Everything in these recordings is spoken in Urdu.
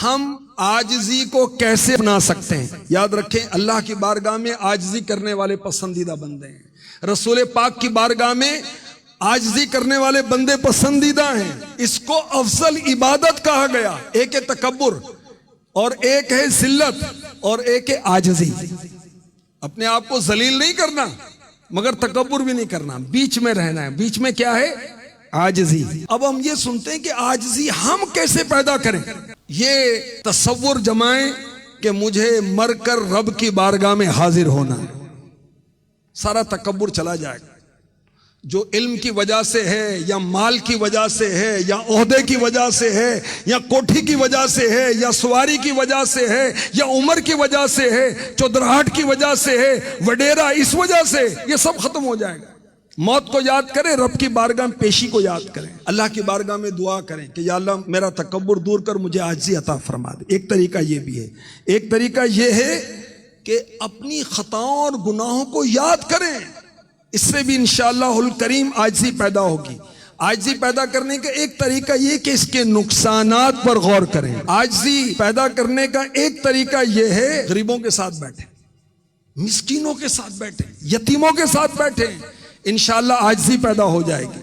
ہم عاجزی کو کیسے اپنا سکتے ہیں؟ یاد رکھیں، اللہ کی بارگاہ میں عاجزی کرنے والے پسندیدہ بندے ہیں، رسول پاک کی بارگاہ میں عاجزی کرنے والے بندے پسندیدہ ہیں۔ اس کو افضل عبادت کہا گیا۔ ایک ہے تکبر اور ایک ہے ذلت اور ایک ہے عاجزی۔ اپنے آپ کو ذلیل نہیں کرنا مگر تکبر بھی نہیں کرنا، بیچ میں رہنا ہے۔ بیچ میں کیا ہے؟ عاجزی۔ اب ہم یہ سنتے ہیں کہ عاجزی ہم کیسے پیدا کریں؟ یہ تصور جمائیں کہ مجھے مر کر رب کی بارگاہ میں حاضر ہونا ہے، سارا تکبر چلا جائے گا۔ جو علم کی وجہ سے ہے یا مال کی وجہ سے ہے یا عہدے کی وجہ سے ہے یا کوٹھی کی وجہ سے ہے یا سواری کی وجہ سے ہے یا عمر کی وجہ سے ہے، چودراہٹ کی وجہ سے ہے، وڈیرا اس وجہ سے، یہ سب ختم ہو جائے گا۔ موت کو یاد کریں، رب کی بارگاہ میں پیشی کو یاد کریں، اللہ کی بارگاہ میں دعا کریں کہ یا اللہ میرا تکبر دور کر، مجھے عاجزی عطا فرما دے۔ ایک طریقہ یہ بھی ہے۔ ایک طریقہ یہ ہے کہ اپنی خطاؤں اور گناہوں کو یاد کریں، اس سے بھی انشاءاللہ الکریم عاجزی پیدا ہوگی۔ عاجزی پیدا کرنے کا ایک طریقہ یہ کہ اس کے نقصانات پر غور کریں۔ عاجزی پیدا کرنے کا ایک طریقہ یہ ہے، غریبوں کے ساتھ بیٹھیں، مسکینوں کے ساتھ بیٹھیں، یتیموں کے ساتھ بیٹھیں، انشاءاللہ عاجزی پیدا ہو جائے گی۔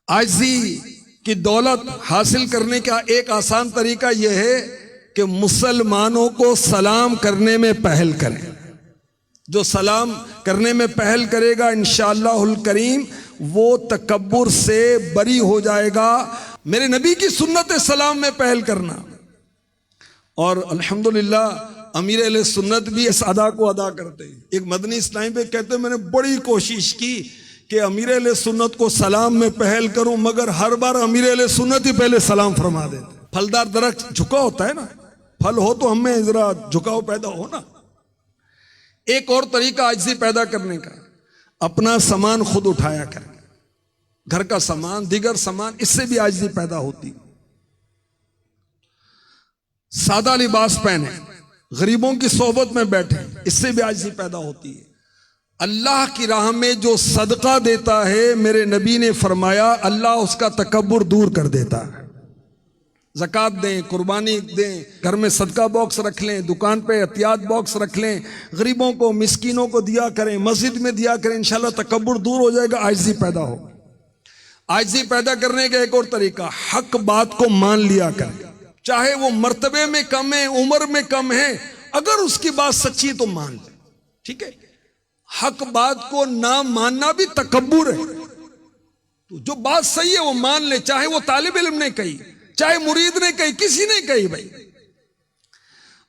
عاجزی کی دولت حاصل کرنے کا ایک آسان طریقہ یہ ہے کہ مسلمانوں کو سلام کرنے میں پہل کریں۔ جو سلام کرنے میں پہل کرے گا انشاءاللہ الکریم وہ تکبر سے بری ہو جائے گا۔ میرے نبی کی سنت سلام میں پہل کرنا، اور الحمدللہ امیر اہل سنت بھی اس ادا کو ادا کرتے ہیں۔ ایک مدنی اسلامی پہ کہتے ہیں میں نے بڑی کوشش کی کہ امیر اہل سنت کو سلام میں پہل کروں، مگر ہر بار امیر اہل سنت ہی پہلے سلام فرما دیتے۔ پھلدار درخت جھکا ہوتا ہے نا، پھل ہو تو ہم میں ذرا جھکاؤ پیدا ہو نا۔ ایک اور طریقہ عاجزی پیدا کرنے کا، اپنا سامان خود اٹھایا کریں، گھر کا سامان، دیگر سامان، اس سے بھی عاجزی پیدا ہوتی۔ سادہ لباس پہنے، غریبوں کی صحبت میں بیٹھیں، اس سے بھی عاجزی پیدا ہوتی ہے۔ اللہ کی راہ میں جو صدقہ دیتا ہے، میرے نبی نے فرمایا اللہ اس کا تکبر دور کر دیتا ہے۔ زکوٰۃ دیں، قربانی دیں، گھر میں صدقہ باکس رکھ لیں، دکان پہ احتیاط باکس رکھ لیں، غریبوں کو مسکینوں کو دیا کریں، مسجد میں دیا کریں، انشاءاللہ تکبر دور ہو جائے گا، عاجزی پیدا ہو۔ عاجزی پیدا کرنے کا ایک اور طریقہ، حق بات کو مان لیا کریں، چاہے وہ مرتبے میں کم ہے، عمر میں کم ہے، اگر اس کی بات سچی ہے تو مان لیں، ٹھیک ہے۔ حق بات کو نہ ماننا بھی تکبر ہے۔ تو جو بات صحیح ہے وہ مان لے، چاہے وہ طالب علم نے کہی، چاہے مرید نے کہی، کسی نے کہی۔ بھائی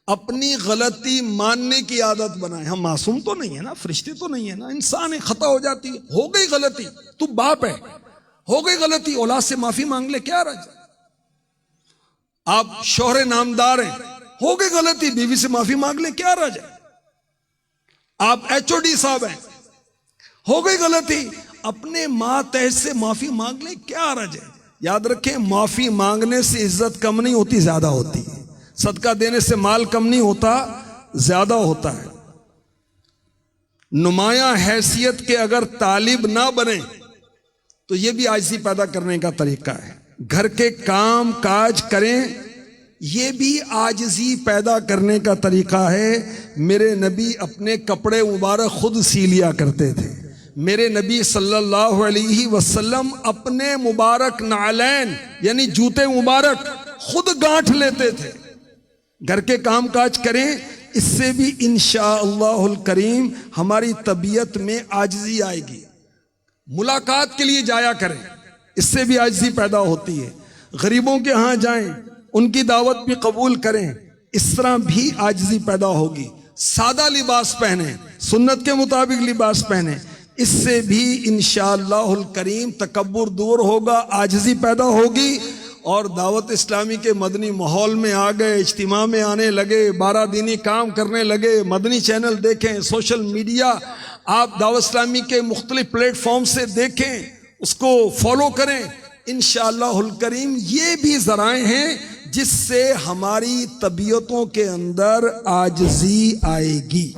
اپنی غلطی ماننے کی عادت بنائیں۔ ہم معصوم تو نہیں ہے نا، فرشتے تو نہیں ہے نا، انسان ہے، خطا ہو جاتی ہے، ہو گئی غلطی، تو باپ ہے، ہو گئی غلطی، اولاد سے معافی مانگ لے، کیا رج۔ آپ شوہر نامدار ہیں، ہو گئی غلطی، بیوی سے معافی مانگ لے، کیا رج ہے۔ آپ ایچ او ڈی صاحب ہیں، ہو گئی غلطی، اپنے ماتحت سے معافی مانگ لے، کیا رج ہے۔ یاد رکھیں، معافی مانگنے سے عزت کم نہیں ہوتی، زیادہ ہوتی ہے۔ صدقہ دینے سے مال کم نہیں ہوتا، زیادہ ہوتا ہے۔ نمایاں حیثیت کے اگر طالب نہ بنے تو یہ بھی عاجزی پیدا کرنے کا طریقہ ہے۔ گھر کے کام کاج کریں، یہ بھی عاجزی پیدا کرنے کا طریقہ ہے۔ میرے نبی اپنے کپڑے مبارک خود سی لیا کرتے تھے۔ میرے نبی صلی اللہ علیہ وسلم اپنے مبارک نعلین یعنی جوتے مبارک خود گانٹھ لیتے تھے۔ گھر کے کام کاج کریں، اس سے بھی انشاءاللہ الکریم ہماری طبیعت میں عاجزی آئے گی۔ ملاقات کے لیے جایا کریں، اس سے بھی عاجزی پیدا ہوتی ہے۔ غریبوں کے ہاں جائیں، ان کی دعوت بھی قبول کریں، اس طرح بھی عاجزی پیدا ہوگی۔ سادہ لباس پہنیں، سنت کے مطابق لباس پہنیں، اس سے بھی انشاءاللہ الکریم تکبر دور ہوگا، عاجزی پیدا ہوگی۔ اور دعوت اسلامی کے مدنی ماحول میں آ گئے، اجتماع میں آنے لگے، 12 دینی کام کرنے لگے، مدنی چینل دیکھیں، سوشل میڈیا آپ دعوت اسلامی کے مختلف پلیٹ فارم سے دیکھیں، اس کو فالو کریں، انشاءاللہ الکریم یہ بھی ذرائع ہیں جس سے ہماری طبیعتوں کے اندر عاجزی آئے گی۔